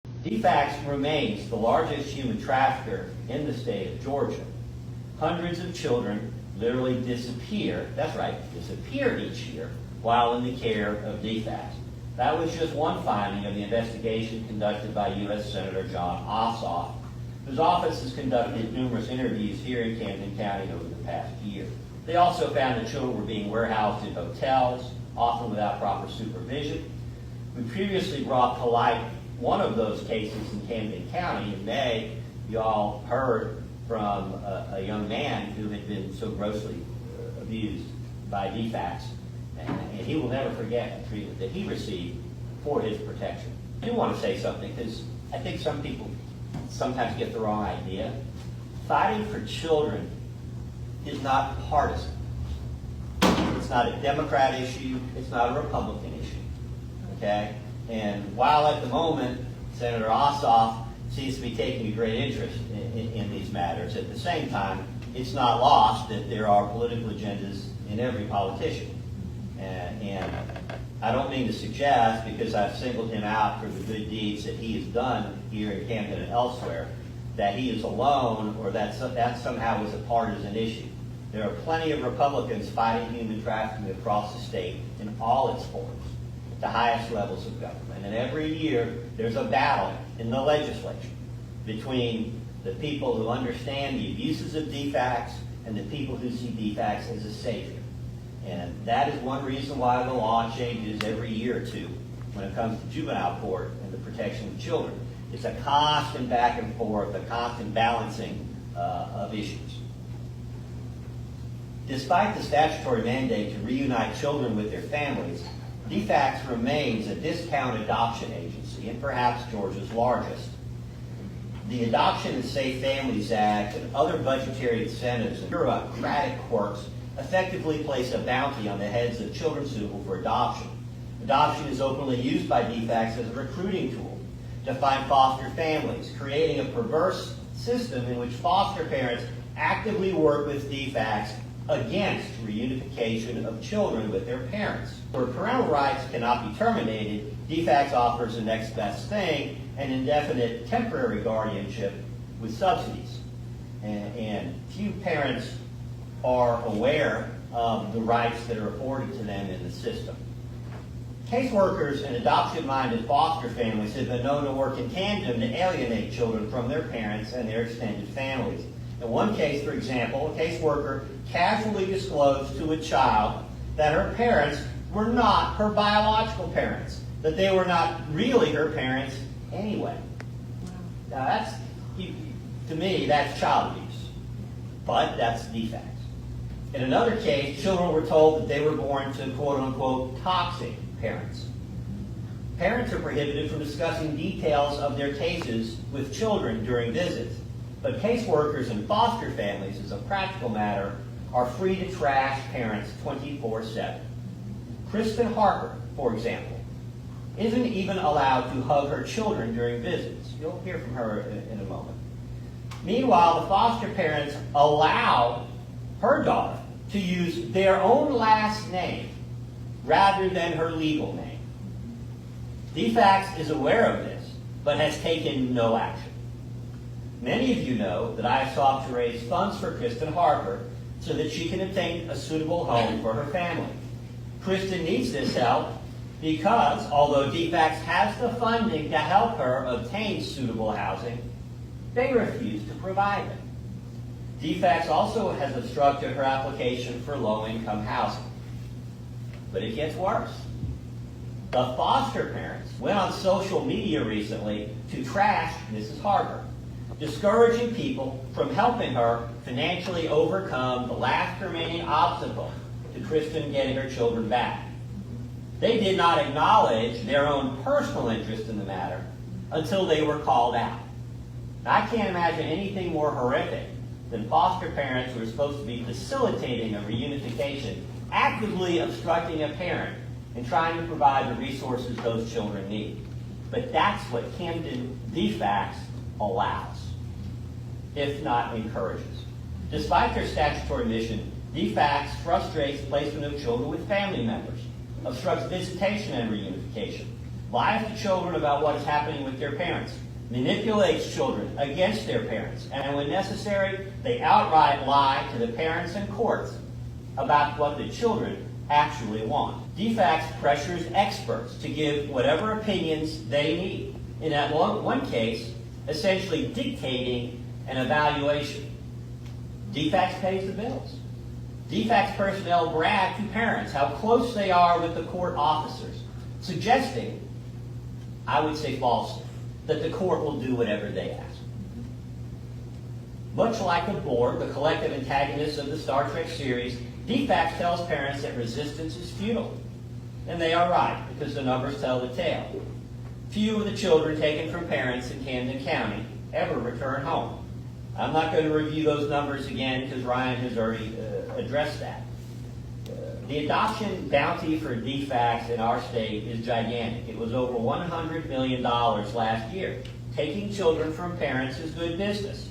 DFCS remains the largest human trafficker in the state of Georgia. Hundreds of children literally disappear, that's right, disappear each year while in the care of DFCS. That was just one finding of the investigation conducted by U.S. Senator John Ossoff, whose office has conducted numerous interviews here in Camden County over the past year. They also found that children were being warehoused in hotels, often without proper supervision. We previously brought to light one of those cases in Camden County. In May, you all heard from a young man who had been so grossly abused by DFCS, and he will never forget the treatment that he received for his protection. I do want to say something, because I think some people sometimes get the wrong idea. Fighting for children is not partisan. It's not a Democrat issue. It's not a Republican issue. Okay? And while at the moment Senator Ossoff seems to be taking a great interest in these matters, at the same time, it's not lost that there are political agendas in every politician. And I don't mean to suggest, because I've singled him out for the good deeds that he has done here in Camden and elsewhere, that he is alone or that somehow is a partisan issue. There are plenty of Republicans fighting human trafficking across the state in all its forms, at the highest levels of government. And every year there's a battle in the legislature between the people who understand the abuses of DFCS and the people who see DFCS as a savior. And that is one reason why the law changes every year or two when it comes to juvenile court and the protection of children. It's a constant back and forth, a constant balancing of issues. Despite the statutory mandate to reunite children with their families, DFCS remains a discount adoption agency and perhaps Georgia's largest. The Adoption and Safe Families Act and other budgetary incentives and bureaucratic quirks effectively place a bounty on the heads of children suitable for adoption. Adoption is openly used by DFCS as a recruiting tool to find foster families, creating a perverse system in which foster parents actively work with DFCS against reunification of children with their parents. Where parental rights cannot be terminated, DFCS offers the next best thing, an indefinite temporary guardianship with subsidies. And few parents are aware of the rights that are afforded to them in the system. Caseworkers and adoption-minded foster families have been known to work in tandem to alienate children from their parents and their extended families. In one case, for example, a caseworker casually disclosed to a child that her parents were not her biological parents, that they were not really her parents anyway. Now that's, to me, that's child abuse, but that's DFCS. In another case, children were told that they were born to quote-unquote toxic parents. Parents are prohibited from discussing details of their cases with children during visits, but caseworkers and foster families, as a practical matter, are free to trash parents 24/7. Kristen Harper, for example, isn't even allowed to hug her children during visits. You'll hear from her in a moment. Meanwhile, the foster parents allow her daughter to use their own last name rather than her legal name. DFCS is aware of this, but has taken no action. Many of you know that I have sought to raise funds for Kristen Harper so that she can obtain a suitable home for her family. Kristen needs this help because, although DFCS has the funding to help her obtain suitable housing, they refuse to provide it. DFCS also has obstructed her application for low-income housing. But it gets worse. The foster parents went on social media recently to trash Mrs. Harper, discouraging people from helping her financially overcome the last remaining obstacle to Kristen getting her children back. They did not acknowledge their own personal interest in the matter until they were called out. I can't imagine anything more horrific than foster parents who are supposed to be facilitating a reunification, actively obstructing a parent and trying to provide the resources those children need. But that's what Camden DFCS allows, if not encourages. Despite their statutory mission, DFCS frustrates placement of children with family members, obstructs visitation and reunification, lies to children about what is happening with their parents, manipulates children against their parents, and when necessary, they outright lie to the parents and courts about what the children actually want. DFCS pressures experts to give whatever opinions they need. In that one case, essentially dictating an evaluation. DFCS pays the bills. DFCS personnel brag to parents how close they are with the court officers, suggesting, I would say falsely, that the court will do whatever they ask. Much like the board, the collective antagonists of the Star Trek series, DFCS tells parents that resistance is futile. And they are right, because the numbers tell the tale. Few of the children taken from parents in Camden County ever return home. I'm not going to review those numbers again because Ryan has already addressed that. The adoption bounty for DFCS in our state is gigantic. It was over $100 million last year. Taking children from parents is good business.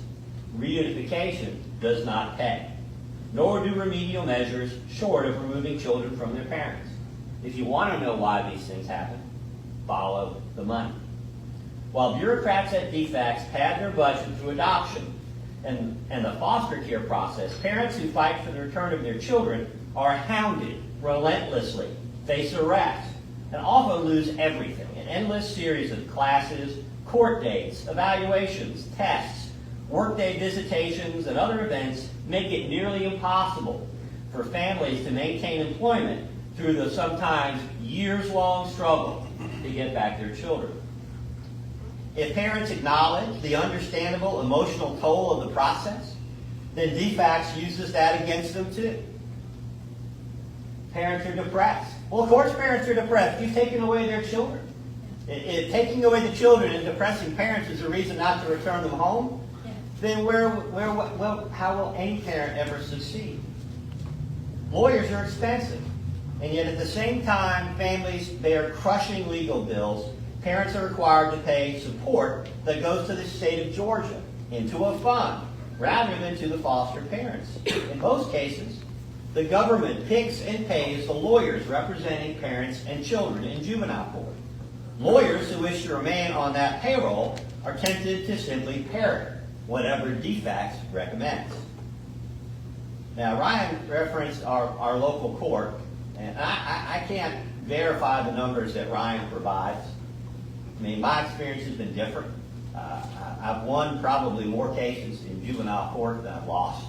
Reunification does not pay, nor do remedial measures short of removing children from their parents. If you want to know why these things happen, follow the money. While bureaucrats at DFCS pad their budget through adoption and the foster care process, parents who fight for the return of their children are hounded relentlessly, face arrest, and often lose everything. An endless series of classes, court dates, evaluations, tests, workday visitations, and other events make it nearly impossible for families to maintain employment through the sometimes years-long struggle to get back their children. If parents acknowledge the understandable emotional toll of the process, then DFCS uses that against them too. Parents are depressed. Well, of course parents are depressed. You've taken away their children. If taking away the children and depressing parents is a reason not to return them home, then how will any parent ever succeed? Lawyers are expensive. And yet at the same time, families bear crushing legal bills. Parents are required to pay support that goes to the state of Georgia into a fund rather than to the foster parents. In most cases, the government picks and pays the lawyers representing parents and children in juvenile court. Lawyers who wish to remain on that payroll are tempted to simply parrot whatever DFCS recommends. Now, Ryan referenced our local court, and I can't verify the numbers that Ryan provides. I mean, my experience has been different. I've won probably more cases in juvenile court than I've lost.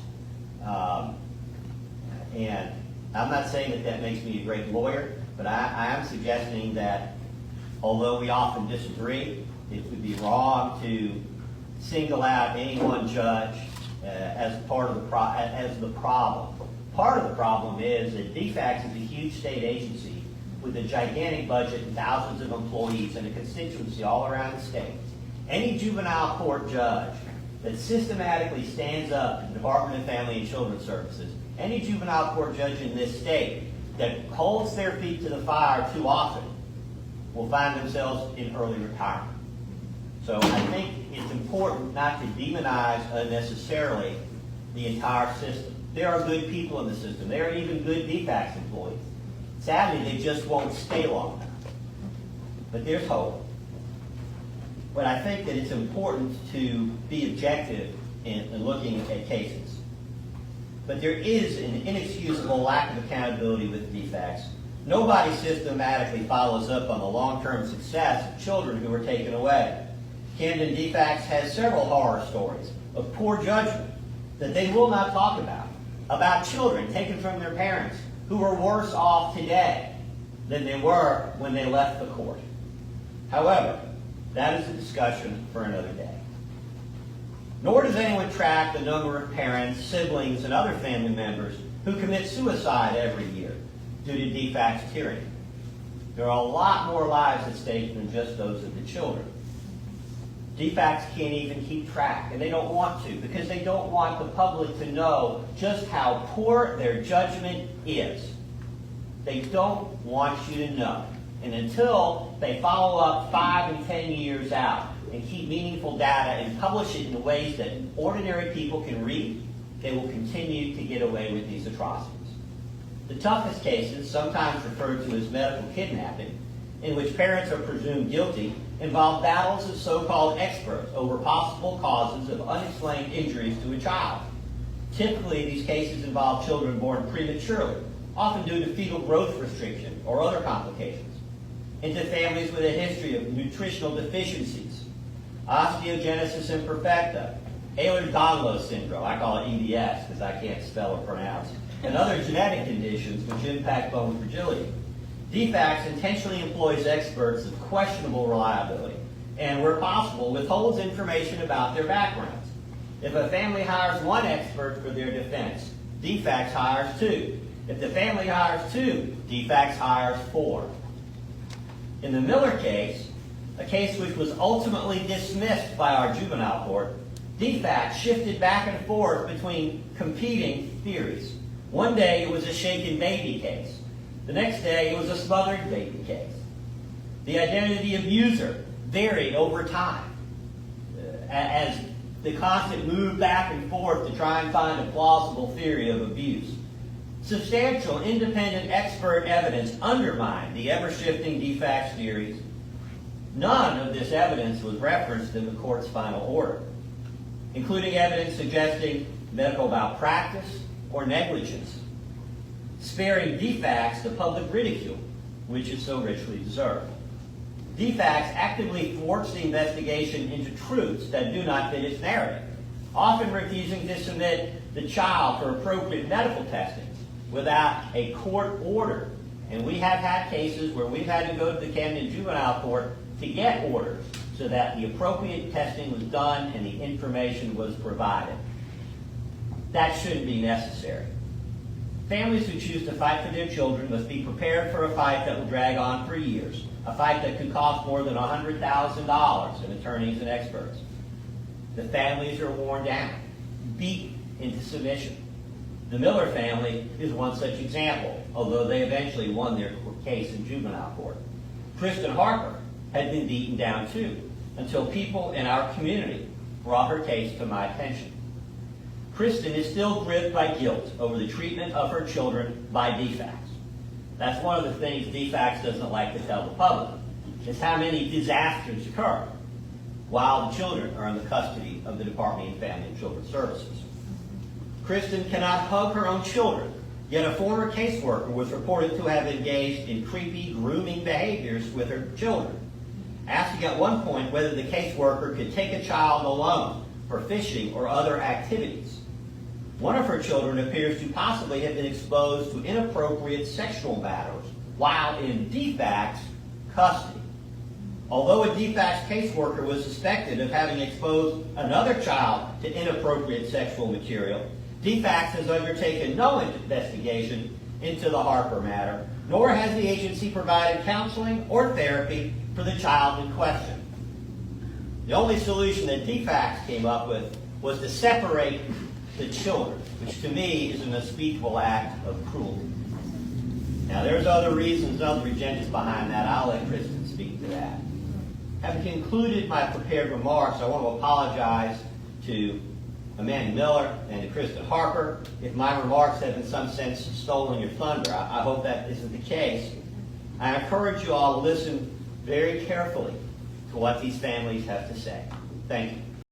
And I'm not saying that makes me a great lawyer, but I am suggesting that although we often disagree, it would be wrong to single out any one judge as part of the problem. Part of the problem is that DFCS is a huge state agency with a gigantic budget and thousands of employees and a constituency all around the state. Any juvenile court judge that systematically stands up to the Department of Family and Children's Services, any juvenile court judge in this state that holds their feet to the fire too often will find themselves in early retirement. So I think it's important not to demonize unnecessarily the entire system. There are good people in the system. There are even good DFCS employees. Sadly, they just won't stay long enough. But there's hope. But I think that it's important to be objective in looking at cases. But there is an inexcusable lack of accountability with DFCS. Nobody systematically follows up on the long-term success of children who were taken away. Camden DFCS has several horror stories of poor judgment that they will not talk about children taken from their parents who are worse off today than they were when they left the court. However, that is a discussion for another day. Nor does anyone track the number of parents, siblings, and other family members who commit suicide every year due to DFCS tyranny. There are a lot more lives at stake than just those of the children. DFCS can't even keep track, and they don't want to, because they don't want the public to know just how poor their judgment is. They don't want you to know. And until they follow up 5 and 10 years out and keep meaningful data and publish it in ways that ordinary people can read, they will continue to get away with these atrocities. The toughest cases, sometimes referred to as medical kidnapping, in which parents are presumed guilty, involve battles of so-called experts over possible causes of unexplained injuries to a child. Typically, these cases involve children born prematurely, often due to fetal growth restriction or other complications, into families with a history of nutritional deficiencies, osteogenesis imperfecta, Ehlers-Danlos syndrome, I call it EDS because I can't spell or pronounce, and other genetic conditions which impact bone fragility. DFCS intentionally employs experts of questionable reliability and, where possible, withholds information about their backgrounds. If a family hires one expert for their defense, DFCS hires two. If the family hires two, DFCS hires four. In the Miller case, a case which was ultimately dismissed by our juvenile court, DFCS shifted back and forth between competing theories. One day it was a shaken baby case. The next day, it was a smothered baby case. The identity of user varied over time as the constant moved back and forth to try and find a plausible theory of abuse. Substantial independent expert evidence undermined the ever-shifting DFCS theories. None of this evidence was referenced in the court's final order, including evidence suggesting medical malpractice or negligence, sparing DFCS the public ridicule, which is so richly deserved. DFCS actively thwarts the investigation into truths that do not fit its narrative, often refusing to submit the child for appropriate medical testing without a court order. And we have had cases where we've had to go to the Camden Juvenile Court to get orders so that the appropriate testing was done and the information was provided. That shouldn't be necessary. Families who choose to fight for their children must be prepared for a fight that will drag on for years, a fight that could cost more than $100,000 in attorneys and experts. The families are worn down, beaten into submission. The Miller family is one such example, although they eventually won their case in juvenile court. Kristen Harper had been beaten down too, until people in our community brought her case to my attention. Kristen is still gripped by guilt over the treatment of her children by DFCS. That's one of the things DFCS doesn't like to tell the public, is how many disasters occur while the children are in the custody of the Department of Family and Children's Services. Kristen cannot hug her own children, yet a former caseworker was reported to have engaged in creepy, grooming behaviors with her children, asking at one point whether the caseworker could take a child alone for fishing or other activities. One of her children appears to possibly have been exposed to inappropriate sexual matters while in DFCS custody. Although a DFCS caseworker was suspected of having exposed another child to inappropriate sexual material, DFCS has undertaken no investigation into the Harper matter, nor has the agency provided counseling or therapy for the child in question. The only solution that DFCS came up with was to separate the children, which to me is an unspeakable act of cruelty. Now, there's other reasons, other agendas behind that. I'll let Kristen speak to that. Having concluded my prepared remarks, I want to apologize to Amanda Miller and to Kristen Harper if my remarks have in some sense stolen your thunder. I hope that isn't the case. I encourage you all to listen very carefully to what these families have to say. Thank you.